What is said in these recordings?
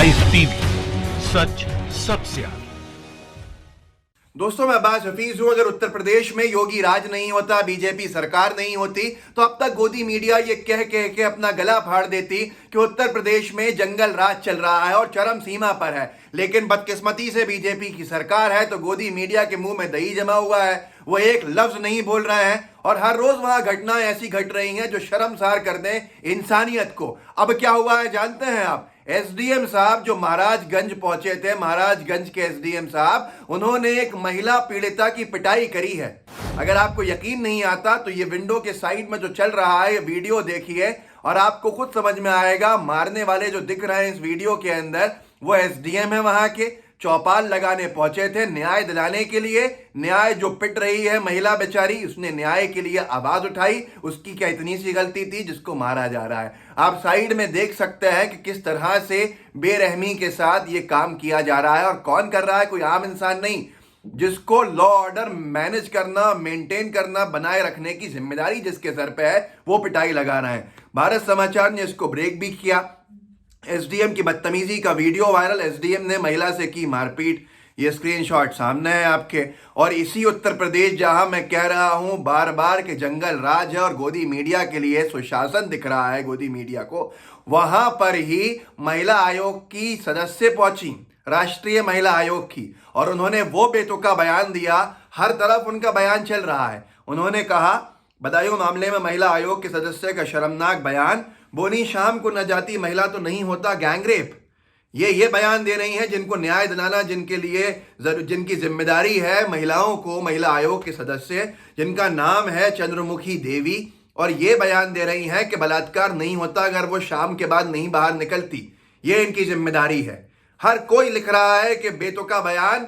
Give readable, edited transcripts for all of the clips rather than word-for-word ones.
Live TV, सच सबसे आगे। दोस्तों मैं अब्बास हफीज हूं। अगर उत्तर प्रदेश में योगी राज नहीं होता, बीजेपी सरकार नहीं होती, तो अब तक गोदी मीडिया ये कह कह के अपना गला फाड़ देती कि उत्तर प्रदेश में जंगल राज चल रहा है और चरम सीमा पर है। लेकिन बदकिस्मती से बीजेपी की सरकार है तो गोदी मीडिया के मुंह में दही जमा हुआ है, वो एक लफ्ज नहीं बोल रहे हैं और हर रोज वहां घटनाएं ऐसी घट रही हैं जो शर्मसार कर दें इंसानियत को। अब क्या हुआ है जानते हैं आप? एसडीएम साहब जो महाराजगंज पहुंचे थे, महाराजगंज के एसडीएम साहब, उन्होंने एक महिला पीड़िता की पिटाई करी है। अगर आपको यकीन नहीं आता तो ये विंडो के साइड में जो चल रहा है ये वीडियो देखिए और आपको खुद समझ में आएगा। मारने वाले जो दिख रहे हैं इस वीडियो के अंदर वो एसडीएम है, वहां के चौपाल लगाने पहुंचे थे न्याय दिलाने के लिए। न्याय जो पिट रही है महिला बेचारी, उसने न्याय के लिए आवाज उठाई। उसकी क्या इतनी सी गलती थी जिसको मारा जा रहा है? आप साइड में देख सकते हैं कि किस तरह से बेरहमी के साथ ये काम किया जा रहा है। और कौन कर रहा है? कोई आम इंसान नहीं, जिसको लॉ ऑर्डर मैनेज करना, मेंटेन करना, बनाए रखने की जिम्मेदारी जिसके सर पे है, वो पिटाई लगा रहे हैं। भारत समाचार ने इसको ब्रेक भी किया। एसडीएम की बदतमीजी का वीडियो वायरल, एसडीएम ने महिला से की मारपीट, ये स्क्रीनशॉट सामने है आपके। और इसी उत्तर प्रदेश जहां मैं कह रहा हूं बार बार कि जंगल राज है और गोदी मीडिया के लिए सुशासन दिख रहा है गोदी मीडिया को, वहां पर ही महिला आयोग की सदस्य पहुंची, राष्ट्रीय महिला आयोग की, और उन्होंने वो बेतुका बयान दिया। हर तरफ उनका बयान चल रहा है। उन्होंने कहा बदायूं मामले में महिला आयोग के सदस्य का शर्मनाक बयान, बोनी शाम को न जाती महिला तो नहीं होता गैंगरेप। ये बयान दे रही हैं जिनको न्याय दिलाना, जिनके लिए जिनकी जिम्मेदारी है महिलाओं को, महिला आयोग के सदस्य जिनका नाम है चंद्रमुखी देवी, और ये बयान दे रही हैं कि बलात्कार नहीं होता अगर वो शाम के बाद नहीं बाहर निकलती। ये इनकी जिम्मेदारी है। हर कोई लिख रहा है कि बेतुका बयान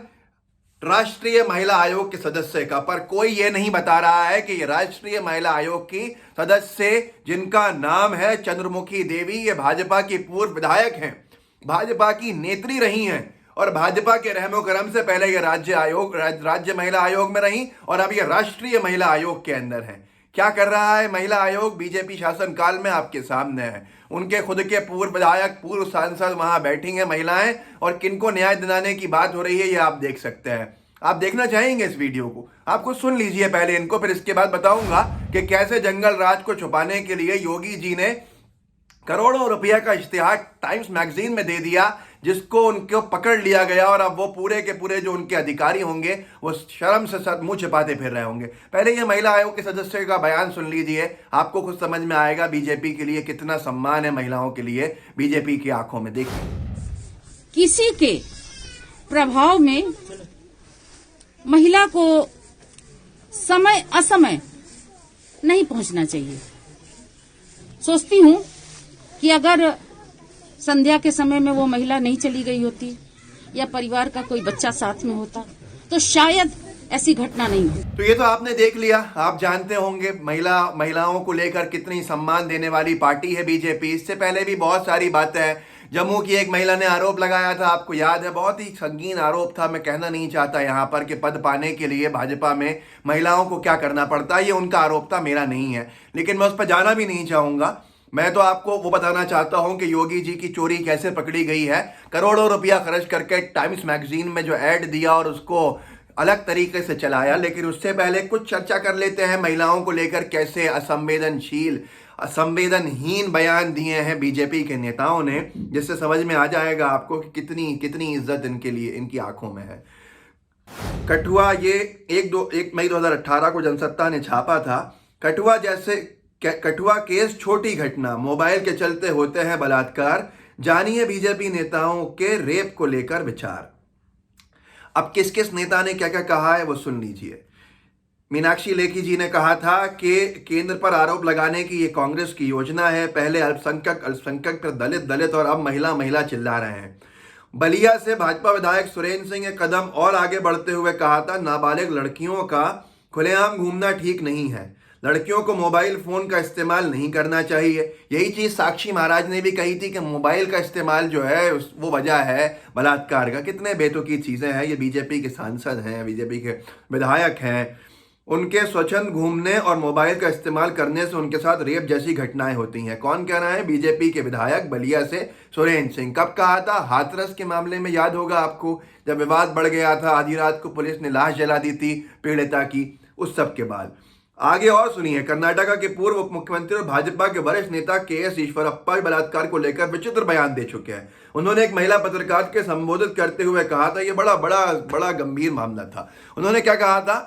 राष्ट्रीय महिला आयोग के सदस्य का, पर कोई ये नहीं बता रहा है कि ये राष्ट्रीय महिला आयोग की सदस्य जिनका नाम है चंद्रमुखी देवी, ये भाजपा की पूर्व विधायक हैं, भाजपा की नेत्री रही हैं और भाजपा के रहमो करम से पहले ये राज्य महिला आयोग में रही और अब ये राष्ट्रीय महिला आयोग के अंदर है। क्या कर रहा है महिला आयोग? बीजेपी शासन काल में आपके सामने है। उनके खुद के पूर्व विधायक, पूर्व सांसद वहां बैठी हैं महिलाएं, और किनको न्याय दिलाने की बात हो रही है ये आप देख सकते हैं। आप देखना चाहेंगे इस वीडियो को? आप कुछ सुन लीजिए पहले इनको, फिर इसके बाद बताऊंगा कि कैसे जंगल राज को छुपाने के लिए योगी जी ने करोड़ों रुपया का इश्तिहार टाइम्स मैगजीन में दे दिया, जिसको उनको पकड़ लिया गया और अब वो पूरे के पूरे जो उनके अधिकारी होंगे वो शर्म से मुंह छिपाते फिर रहे होंगे। पहले ये महिला आयोग के सदस्य का बयान सुन लीजिए, आपको कुछ समझ में आएगा बीजेपी के लिए कितना सम्मान है महिलाओं के लिए बीजेपी की आंखों में। देखिए, किसी के प्रभाव में महिला को समय असमय नहीं पहुंचना चाहिए। सोचती हूं कि अगर संध्या के समय में वो महिला नहीं चली गई होती या परिवार का कोई बच्चा साथ में होता तो शायद ऐसी घटना नहीं होती। तो ये तो आपने देख लिया। आप जानते होंगे महिलाओं को लेकर कितनी सम्मान देने वाली पार्टी है बीजेपी। इससे पहले भी बहुत सारी बातें हैं। जम्मू की एक महिला ने आरोप लगाया था, आपको याद है, बहुत ही संगीन आरोप था। मैं कहना नहीं चाहता यहाँ पर कि पद पाने के लिए भाजपा में महिलाओं को क्या करना पड़ता है, ये उनका आरोप था, मेरा नहीं है। लेकिन मैं उस पर जाना भी नहीं चाहूंगा। मैं तो आपको वो बताना चाहता हूं कि योगी जी की चोरी कैसे पकड़ी गई है। करोड़ों रुपया खर्च करके टाइम्स मैगजीन में जो ऐड दिया और उसको अलग तरीके से चलाया। लेकिन उससे पहले कुछ चर्चा कर लेते हैं महिलाओं को लेकर कैसे असंवेदनहीन बयान दिए हैं बीजेपी के नेताओं ने, जिससे समझ में आ जाएगा आपको कि कितनी इज्जत इनके लिए, इनकी आंखों में है। कठुआ, ये 1 मई 2018 को जनसत्ता ने छापा था। कठुआ केस छोटी घटना, मोबाइल के चलते होते हैं बलात्कार, जानिए बीजेपी नेताओं के रेप को लेकर विचार। अब किस किस नेता ने क्या क्या कहा है वो सुन लीजिए। मीनाक्षी लेखी जी ने कहा था कि केंद्र पर आरोप लगाने की ये कांग्रेस की योजना है। पहले अल्पसंख्यक फिर दलित और अब महिला चिल्ला रहे हैं। बलिया से भाजपा विधायक सुरेंद्र सिंह ने कदम और आगे बढ़ते हुए कहा था, नाबालिग लड़कियों का खुलेआम घूमना ठीक नहीं है, लड़कियों को मोबाइल फोन का इस्तेमाल नहीं करना चाहिए। यही चीज साक्षी महाराज ने भी कही थी कि मोबाइल का इस्तेमाल जो है वो वजह है बलात्कार का। कितने बेतुकी चीजें हैं। ये बीजेपी के सांसद हैं, बीजेपी के विधायक हैं। उनके स्वच्छंद घूमने और मोबाइल का इस्तेमाल करने से उनके साथ रेप जैसी घटनाएं होती हैं। कौन कह रहा है? बीजेपी के विधायक बलिया से सुरेंद्र सिंह। कब कहा था? हाथरस के मामले में याद होगा आपको, जब विवाद बढ़ गया था, आधी रात को पुलिस ने लाश जला दी थी पीड़िता की। उस सब के बाद आगे और सुनिए, कर्नाटका के पूर्व उप मुख्यमंत्री और भाजपा के वरिष्ठ नेता के.एस. ईश्वरप्पा बलात्कार को लेकर विचित्र बयान दे चुके हैं। उन्होंने एक महिला पत्रकार के संबोधित करते हुए कहा था, यह बड़ा गंभीर मामला था। उन्होंने क्या कहा था?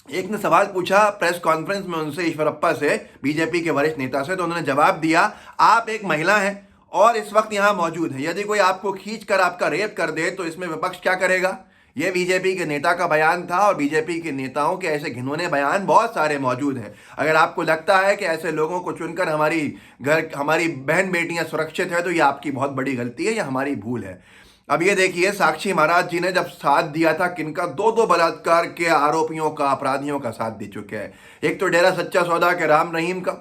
एक ने सवाल पूछा प्रेस कॉन्फ्रेंस में उनसे, ईश्वरप्पा से, बीजेपी के वरिष्ठ नेता से, तो उन्होंने जवाब दिया, आप एक महिला हैं और इस वक्त यहां मौजूद हैं, यदि कोई आपको खींच कर आपका रेप कर दे तो इसमें विपक्ष क्या करेगा? यह बीजेपी के नेता का बयान था। और बीजेपी के नेताओं के ऐसे घिनौने बयान बहुत सारे मौजूद हैं। अगर आपको लगता है कि ऐसे लोगों को चुनकर हमारी बहन बेटियां सुरक्षित है तो यह आपकी बहुत बड़ी गलती है, यह हमारी भूल है। अब ये देखिए, साक्षी महाराज जी ने जब साथ दिया था किनका? दो बलात्कार के आरोपियों का, अपराधियों का साथ दे चुके हैं। एक तो डेरा सच्चा सौदा के राम रहीम का,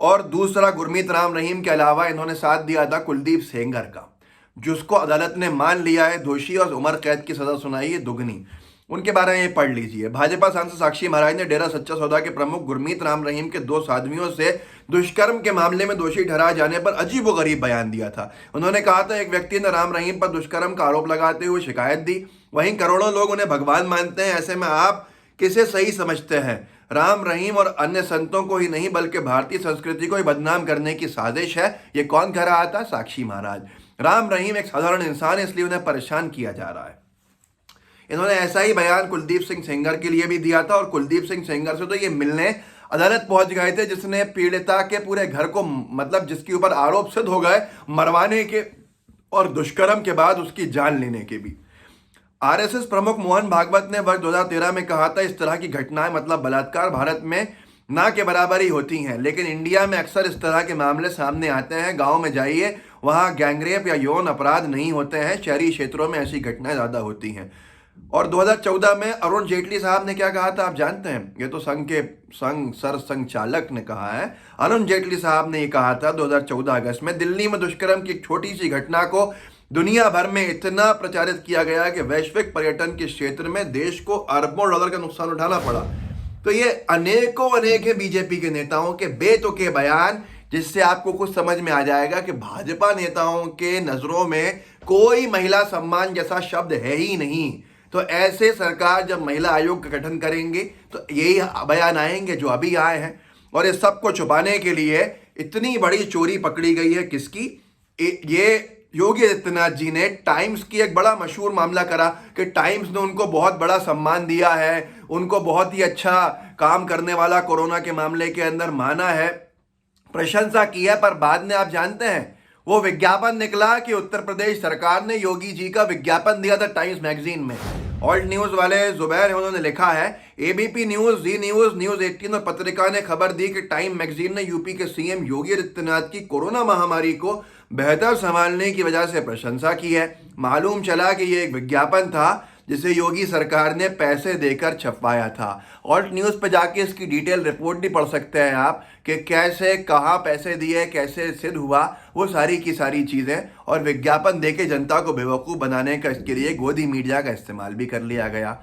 और दूसरा गुरमीत राम रहीम के अलावा इन्होंने साथ दिया था कुलदीप सेंगर का, जिसको अदालत ने मान लिया है दोषी और उम्र कैद की सजा सुनाई है दुगनी। उनके बारे में पढ़ लीजिए। भाजपा सांसद साक्षी महाराज ने डेरा सच्चा सौदा के प्रमुख गुरमीत राम रहीम के 2 साध्वियों से दुष्कर्म के मामले में दोषी ठहराए जाने पर अजीबोगरीब बयान दिया था। उन्होंने कहा था, एक व्यक्ति ने राम रहीम पर दुष्कर्म का आरोप लगाते हुए शिकायत दी, वहीं करोड़ों लोग उन्हें भगवान मानते हैं। ऐसे में आप किसे सही समझते हैं? राम रहीम और अन्य संतों को ही नहीं बल्कि भारतीय संस्कृति को ही बदनाम करने की साजिश है। ये कौन कह रहा था? साक्षी महाराज। राम रहीम एक साधारण इंसान है, इसलिए उन्हें परेशान किया जा रहा है। इन्होंने ऐसा ही बयान कुलदीप सिंह सेंगर के लिए भी दिया था, और कुलदीप सिंह सेंगर से तो ये मिलने अदालत पहुंच गए थे, जिसने पीड़िता के पूरे घर को, मतलब जिसके ऊपर आरोप सिद्ध हो गए, मरवाने के और दुष्कर्म के बाद उसकी जान लेने के भी। आरएसएस प्रमुख मोहन भागवत ने वर्ष 2013 में कहा था, इस तरह की घटनाएं, मतलब बलात्कार, भारत में ना के बराबर ही होती हैं, लेकिन इंडिया में अक्सर इस तरह के मामले सामने आते हैं। गांव में जाइए, वहां गैंगरेप या यौन अपराध नहीं होते हैं, शहरी क्षेत्रों में ऐसी घटनाएं ज्यादा होती हैं। और 2014 में अरुण जेटली साहब ने क्या कहा था, आप जानते हैं? ये तो सर संचालक ने कहा है। अरुण जेटली साहब ने ये कहा था 2014 अगस्त में, दिल्ली में दुष्कर्म की एक छोटी सी घटना को दुनिया भर में इतना प्रचारित किया गया कि वैश्विक पर्यटन के क्षेत्र में देश को अरबों डॉलर का नुकसान उठाना पड़ा। तो ये अनेक है बीजेपी के नेताओं के बेतुके बयान, जिससे आपको कुछ समझ में आ जाएगा कि भाजपा नेताओं के नजरों में कोई महिला सम्मान जैसा शब्द है ही नहीं। तो ऐसे सरकार जब महिला आयोग का गठन करेंगे तो यही बयान आएंगे जो अभी आए हैं। और इस सब को छुपाने के लिए इतनी बड़ी चोरी पकड़ी गई है। किसकी? ये योगी आदित्यनाथ जी ने टाइम्स की एक बड़ा मशहूर मामला करा कि टाइम्स ने उनको बहुत बड़ा सम्मान दिया है, उनको बहुत ही अच्छा काम करने वाला कोरोना के मामले के अंदर माना है, प्रशंसा की है। पर बाद में आप जानते हैं वो विज्ञापन निकला कि उत्तर प्रदेश सरकार ने योगी जी का विज्ञापन दिया था टाइम्स मैगजीन में। ऑल्ट न्यूज वाले जुबैर है, उन्होंने लिखा है, एबीपी न्यूज, जी न्यूज, न्यूज 18 और पत्रिका ने खबर दी कि टाइम मैगजीन ने यूपी के सीएम योगी आदित्यनाथ की कोरोना महामारी को बेहतर संभालने की वजह से प्रशंसा की है। मालूम चला कि यह एक विज्ञापन था जिसे योगी सरकार ने पैसे देकर छपवाया था। ऑल्ट न्यूज पे जाके इसकी डिटेल रिपोर्ट भी पढ़ सकते हैं आप कि कैसे, कहाँ पैसे दिए, कैसे सिद्ध हुआ, वो सारी की सारी चीजें। और विज्ञापन देके जनता को बेवकूफ़ बनाने का इसके लिए गोदी मीडिया का इस्तेमाल भी कर लिया गया।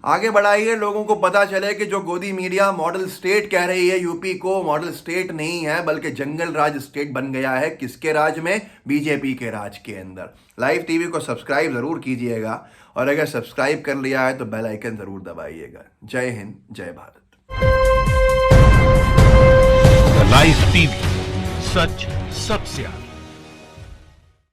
आगे बढ़ाइए, लोगों को पता चले कि जो गोदी मीडिया मॉडल स्टेट कह रही है यूपी को, मॉडल स्टेट नहीं है बल्कि जंगल राज स्टेट बन गया है। किसके राज में? बीजेपी के राज के अंदर। लाइव टीवी को सब्सक्राइब जरूर कीजिएगा, और अगर सब्सक्राइब कर लिया है तो बेल आइकन जरूर दबाइएगा। जय हिंद, जय भारत। लाइव टीवी, सच सबसे आगे।